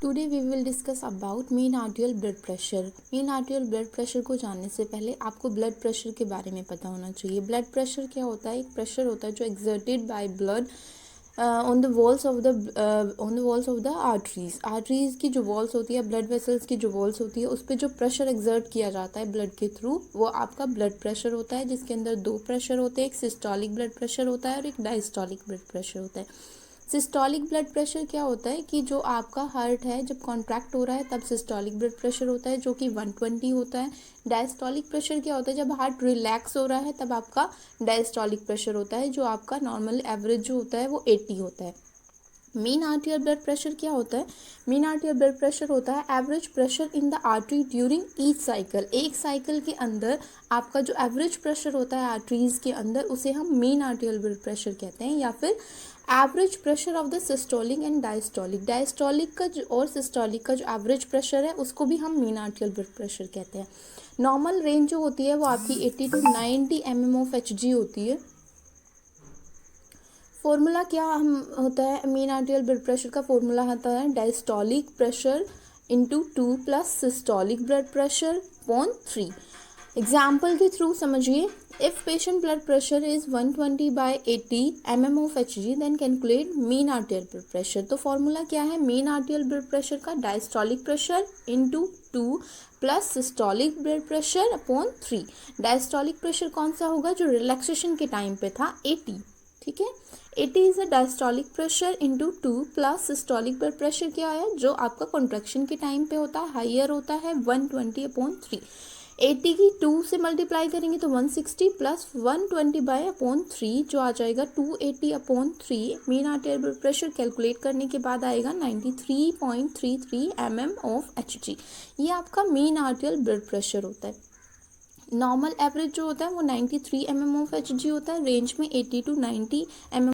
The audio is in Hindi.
Today we will discuss about mean arterial blood pressure. Mean arterial blood pressure को जानने से पहले आपको ब्लड प्रेशर के बारे में पता होना चाहिए। ब्लड प्रेशर क्या होता है? एक प्रेशर होता है जो exerted by blood on the walls of the arteries की जो वॉल्स होती है, ब्लड वेसल्स की जो वॉल्स होती है, उस पर जो प्रेशर एक्सर्ट किया जाता है ब्लड के थ्रू, वो आपका ब्लड प्रेशर होता है, जिसके अंदर दो प्रेशर होते हैं। एक सिस्टोलिक ब्लड प्रेशर होता है और एक डायस्टोलिक ब्लड प्रेशर होता है। सिस्टोलिक ब्लड प्रेशर क्या होता है कि जो आपका हार्ट है जब कॉन्ट्रैक्ट हो रहा है तब सिस्टोलिक ब्लड प्रेशर होता है जो कि 120 होता है। डायस्टोलिक प्रेशर क्या होता है? जब हार्ट रिलैक्स हो रहा है तब आपका डायस्टोलिक प्रेशर होता है, जो आपका नॉर्मल एवरेज जो होता है वो 80 होता है। मीन आर्टियल ब्लड प्रेशर क्या होता है? मीन आर्टियल ब्लड प्रेशर होता है average pressure in the artery during each cycle. एक साइकिल के अंदर आपका जो एवरेज प्रेशर होता है आर्टरीज के अंदर, उसे हम मीन आर्टियल ब्लड प्रेशर कहते हैं, या फिर average pressure of the systolic and diastolic. Diastolic का और सिस्टोलिक का जो एवरेज प्रेशर है उसको भी हम मीन आर्टियल ब्लड प्रेशर कहते हैं। नॉर्मल रेंज जो होती है वो आपकी 80 to 90 mm ऑफ Hg होती है। फॉर्मूला क्या होता है? मीन आर्टियल ब्लड प्रेशर का फॉर्मूला होता है diastolic pressure into 2 plus systolic blood pressure upon 3। Example के थ्रू समझिए। If patient blood pressure is 120/80 mm of Hg, then calculate mean arterial blood pressure. तो फॉर्मूला क्या है मीन आर्टियल ब्लड प्रेशर का? Diastolic pressure into 2 plus systolic blood pressure upon 3। Diastolic pressure कौन सा होगा? जो रिलैक्सेशन के टाइम पे था, 80। ठीक है, 80 is a diastolic pressure into 2 plus systolic blood pressure क्या है जो आपका कॉन्ट्रैक्शन के टाइम पे होता है, हाइयर होता है, 120/3। 80 की 2 से मल्टीप्लाई करेंगे तो 160 प्लस 120/3 जो आ जाएगा 280/3। Mean arterial blood pressure calculate करने के बाद आएगा 93.33 mm ऑफ Hg। ये आपका मीन आर्टियल ब्लड प्रेशर होता है। नॉर्मल एवरेज जो होता है वो 93 mm ऑफ Hg होता है, रेंज में 80 to 90 mm